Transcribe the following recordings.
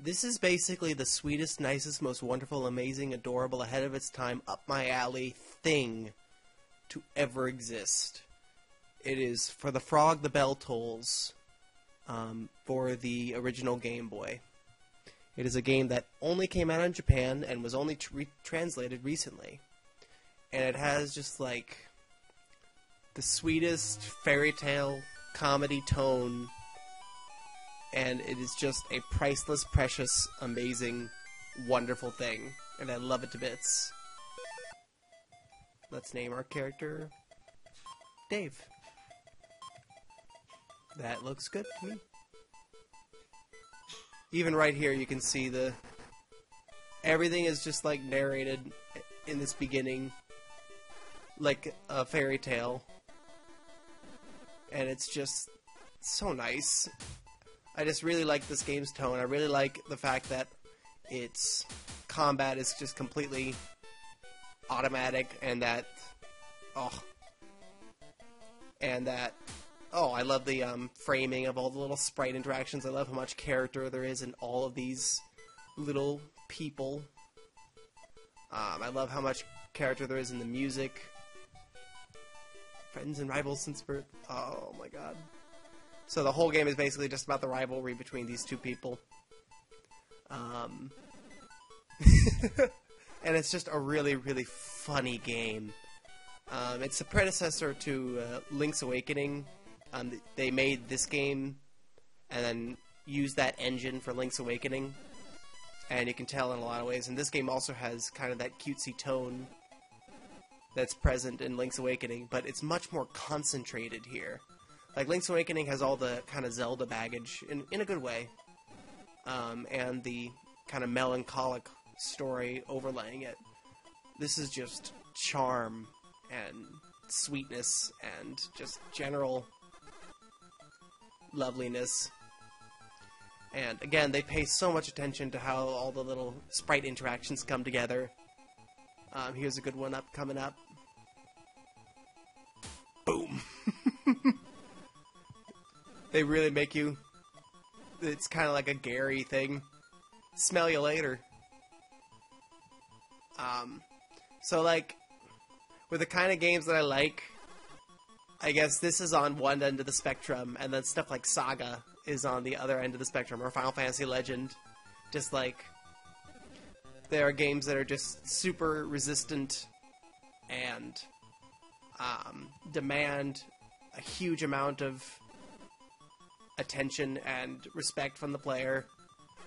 This is basically the sweetest, nicest, most wonderful, amazing, adorable, ahead of its time, up my alley thing to ever exist. It is For the Frog the Bell Tolls, for the original Game Boy. It is a game that only came out in Japan and was only translated recently. And it has just like the sweetest fairy tale comedy tone, and it is just a priceless, precious, amazing, wonderful thing, and I love it to bits. Let's name our character Dave. That looks good to me. Even right here you can see everything is just like narrated in this beginning like a fairy tale, and it's just so nice. I just really like this game's tone. I really like the fact that its combat is just completely automatic, and that I love the framing of all the little sprite interactions. I love how much character there is in all of these little people. I love how much character there is in the music. Friends and rivals since birth. Oh my god. So the whole game is basically just about the rivalry between these two people. And it's just a really, really funny game. It's the predecessor to Link's Awakening. They made this game and then used that engine for Link's Awakening. And you can tell in a lot of ways. And this game also has kind of that cutesy tone that's present in Link's Awakening, but it's much more concentrated here. Like, Link's Awakening has all the kind of Zelda baggage, in a good way, and the kind of melancholic story overlaying it. This is just charm and sweetness and just general loveliness. And again, they pay so much attention to how all the little sprite interactions come together. Here's a good one coming up. Boom! They really make you... It's kind of like a Gary thing. Smell you later. So, like, with the kind of games that I like, I guess this is on one end of the spectrum, and then stuff like Saga is on the other end of the spectrum, or Final Fantasy Legend. Just like, there are games that are just super resistant and demand a huge amount of attention and respect from the player,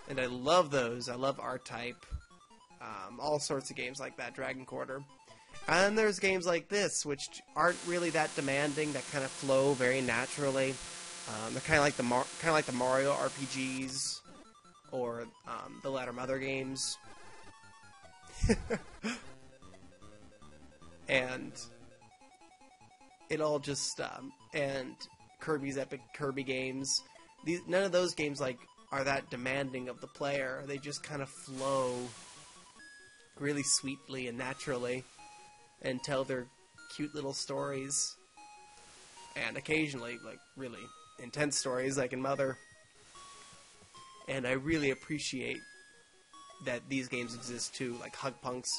and I love those. I love R-Type, all sorts of games like that, Dragon Quarter. And there's games like this, which aren't really that demanding, that kind of flow very naturally. They're kind of like the Mario RPGs or the Ladder Mother games. And it all just and Kirby's Epic Kirby games. None of those games are that demanding of the player. They just kind of flow really sweetly and naturally and tell their cute little stories. And occasionally, like, really intense stories, like in Mother. And I really appreciate that these games exist too, like Hug Punks.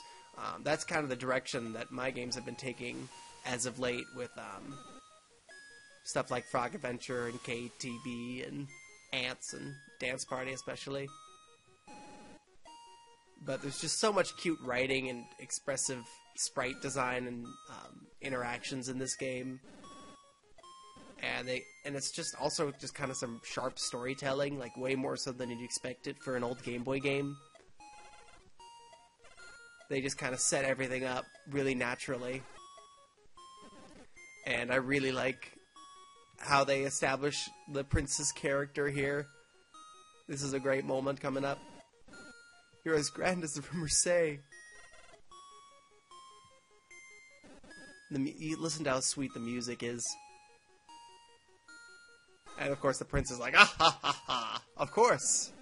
That's kind of the direction that my games have been taking as of late, with stuff like Frog Adventure and KTB and Ants and Dance Party especially. But there's just so much cute writing and expressive sprite design and interactions in this game. And it's just also just kind of some sharp storytelling, like way more so than you'd expect it for an old Game Boy game. They just kind of set everything up really naturally. And I really like how they establish the Princess character here. This is a great moment coming up. You're as grand as the Marseille. You listen to how sweet the music is. And of course the prince is like, ah ha ha ha, of course.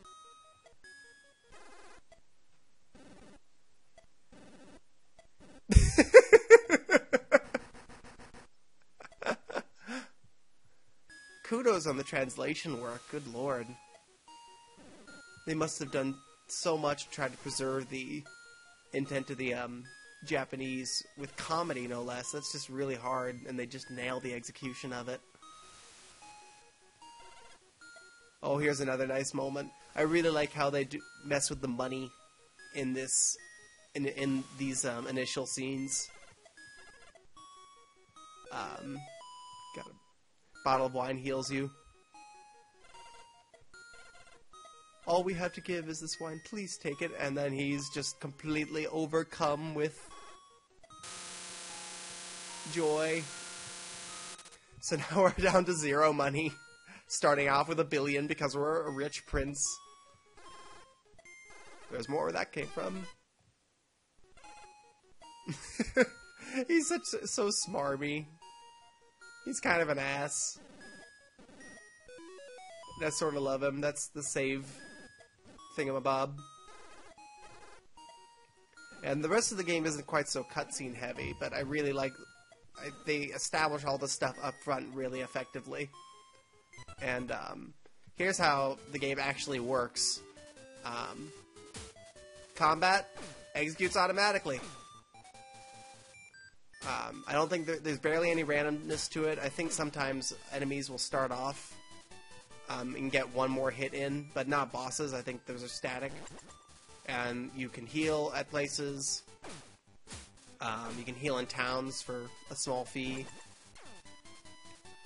Kudos on the translation work, good lord. They must have done so much to try to preserve the intent of the Japanese with comedy, no less. That's just really hard, and they just nail the execution of it. Oh, here's another nice moment. I really like how they mess with the money in this, in these initial scenes. Got a bottle of wine heals you. All we have to give is this wine. Please take it. And then he's just completely overcome with joy. So now we're down to 0 money. Starting off with $1 billion because we're a rich prince. There's more where that came from. He's so smarmy. He's kind of an ass. I sort of love him. That's the save thingamabob. And the rest of the game isn't quite so cutscene heavy, but I really like... they establish all the stuff up front really effectively. And here's how the game actually works. Combat executes automatically. I don't think there's barely any randomness to it. I think sometimes enemies will start off and get one more hit in, but not bosses. I think those are static. And you can heal at places. You can heal in towns for a small fee.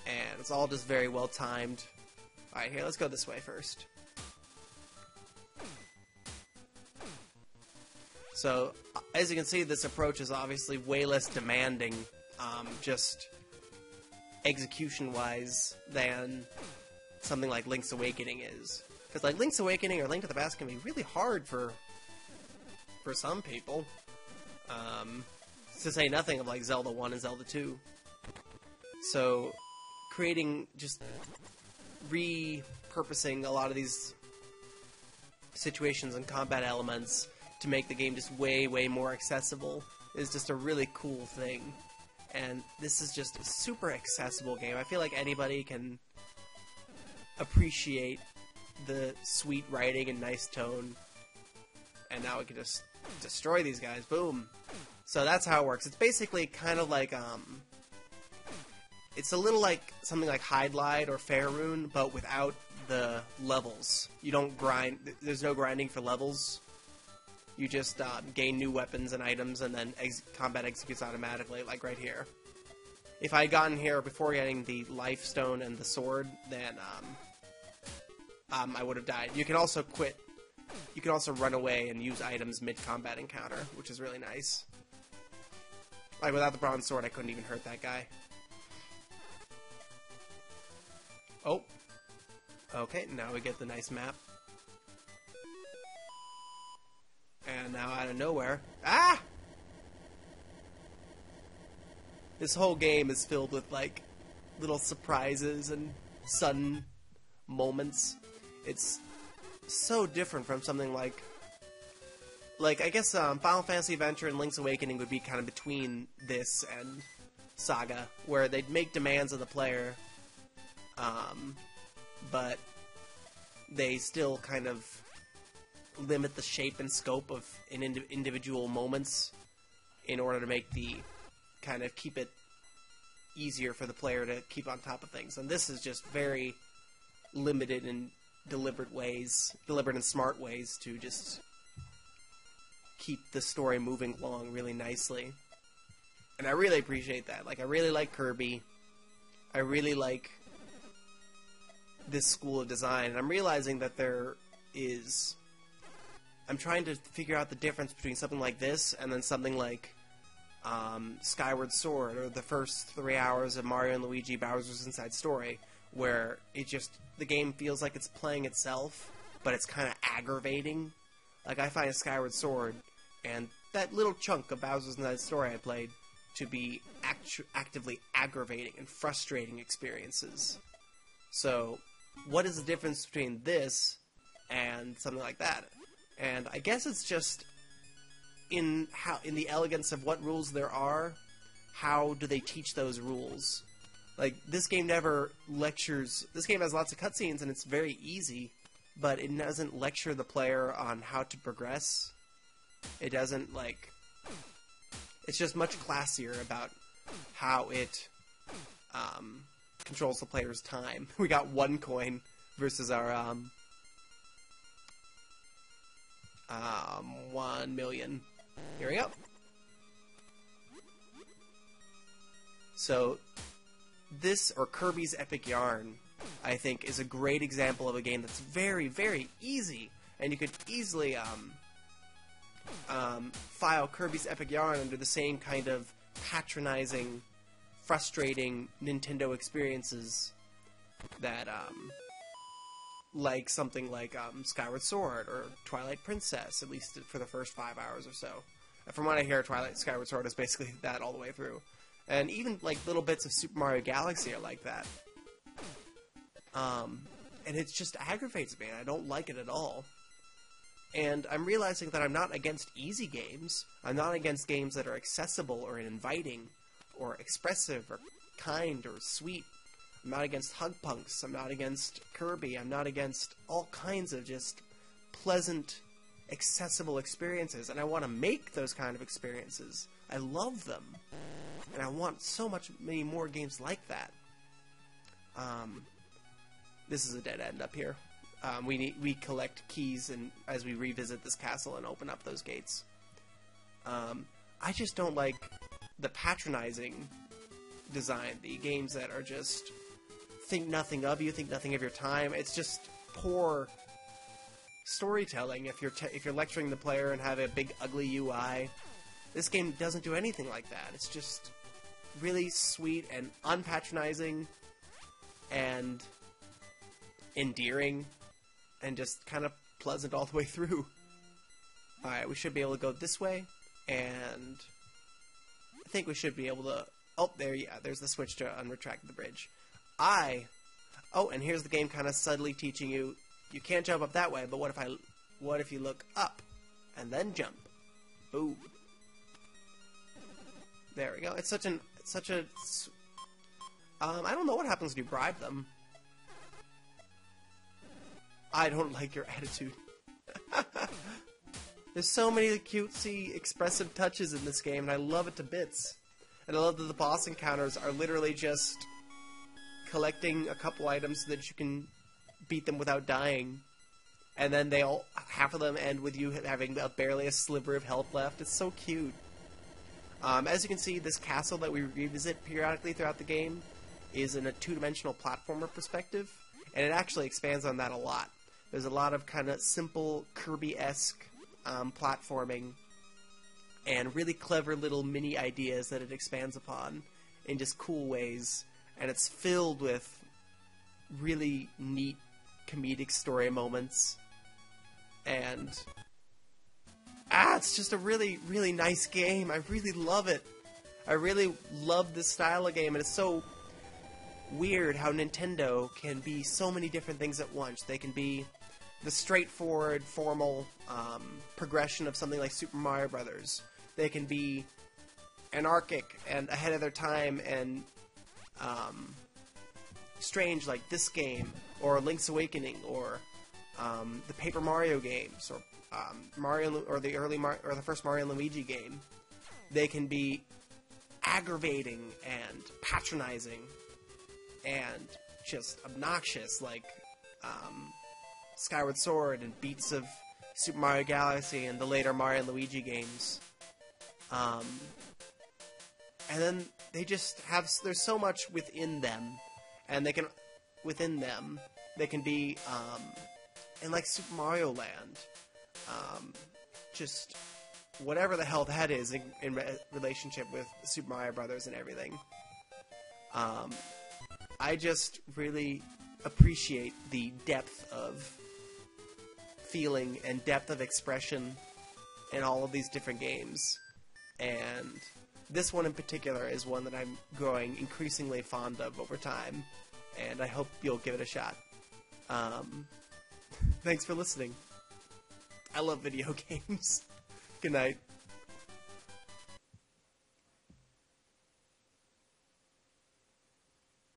And it's all just very well timed. Alright, here, let's go this way first. So, as you can see, this approach is obviously way less demanding, just execution-wise, than something like Link's Awakening is. Because, like, Link's Awakening or Link to the Past can be really hard for some people. To say nothing of, like, Zelda 1 and Zelda 2. So, creating, just repurposing a lot of these situations and combat elements to make the game just way, way more accessible is just a really cool thing. And this is just a super accessible game. I feel like anybody can appreciate the sweet writing and nice tone. And now we can just destroy these guys. Boom. So that's how it works. It's basically kind of like, it's a little like something like Hydlide or Faerun, but without the levels. You don't grind. There's no grinding for levels. You just gain new weapons and items, and then combat executes automatically, like right here. If I had gotten here before getting the Life Stone and the sword, then I would have died. You can also quit. You can also run away and use items mid-combat encounter, which is really nice. Like, without the bronze sword, I couldn't even hurt that guy. Oh. Okay, now we get the nice map. And now out of nowhere... Ah! This whole game is filled with, like, little surprises and sudden moments. It's so different from something like... I guess Final Fantasy Adventure and Link's Awakening would be kind of between this and Saga, where they'd make demands of the player, but they still kind of limit the shape and scope of individual moments in order to make the kind of keep it easier for the player to keep on top of things. And this is just very limited in deliberate and smart ways to just keep the story moving along really nicely. And I really appreciate that. Like, I really like Kirby. I really like this school of design. And I'm realizing that I'm trying to figure out the difference between something like this and then something like Skyward Sword or the first 3 hours of Mario and Luigi Bowser's Inside Story, where the game feels like it's playing itself, but it's kind of aggravating. Like, I find Skyward Sword and that little chunk of Bowser's Inside Story I played to be actively aggravating and frustrating experiences. So, what is the difference between this and something like that? And I guess it's just in the elegance of what rules there are, how do they teach those rules? Like, this game never lectures. This game has lots of cutscenes and it's very easy, but it doesn't lecture the player on how to progress. It doesn't, like... It's just much classier about how it controls the player's time. We got 1 coin versus our 1 million. Here we go. So this, or Kirby's Epic Yarn, I think is a great example of a game that's very, very easy, and you could easily file Kirby's Epic Yarn under the same kind of patronizing, frustrating Nintendo experiences that like something like Skyward Sword or Twilight Princess, at least for the first 5 hours or so. From what I hear, Skyward Sword is basically that all the way through. And even like little bits of Super Mario Galaxy are like that. And it just aggravates me, and I don't like it at all. And I'm realizing that I'm not against easy games. I'm not against games that are accessible or inviting or expressive or kind or sweet. I'm not against Hug Punks. I'm not against Kirby. I'm not against all kinds of just pleasant, accessible experiences. And I want to make those kind of experiences. I love them. And I want so many more games like that. This is a dead end up here. We collect keys and as we revisit this castle and open up those gates. I just don't like the patronizing design. The games that are just think nothing of you, think nothing of your time. It's just poor storytelling. If you're lecturing the player and have a big ugly UI, this game doesn't do anything like that. It's just really sweet and unpatronizing and endearing and just kind of pleasant all the way through. Alright, we should be able to go this way, and I think we should be able to... Oh, there's the switch to unretract the bridge. Oh, and here's the game kind of subtly teaching you, you can't jump up that way, but what if you look up, and then jump? Boom. There we go. It's such a... I don't know what happens when you bribe them. I don't like your attitude. There's so many cutesy, expressive touches in this game, and I love it to bits. And I love that the boss encounters are literally just collecting a couple items so that you can beat them without dying. And then half of them end with you having barely a sliver of health left. It's so cute. As you can see, this castle that we revisit periodically throughout the game is in a two-dimensional platformer perspective, and it actually expands on that a lot. There's a lot of kind of simple Kirby-esque platforming and really clever little mini ideas that it expands upon in just cool ways, and it's filled with really neat comedic story moments, and it's just a really, really nice game. I really love it. I really love this style of game, and it's so weird how Nintendo can be so many different things at once. They can be the straightforward, formal progression of something like Super Mario Brothers. They can be anarchic and ahead of their time and strange like this game, or Link's Awakening, or the Paper Mario games, or the first Mario and Luigi game. They can be aggravating and patronizing and just obnoxious, like Skyward Sword and beats of Super Mario Galaxy and the later Mario and Luigi games. And then they just have, there's so much within them, and they can be, in like Super Mario Land, just whatever the hell that is in relationship with Super Mario Brothers and everything. I just really appreciate the depth of feeling and depth of expression in all of these different games. And this one in particular is one that I'm growing increasingly fond of over time, and I hope you'll give it a shot. Thanks for listening. I love video games. Good night.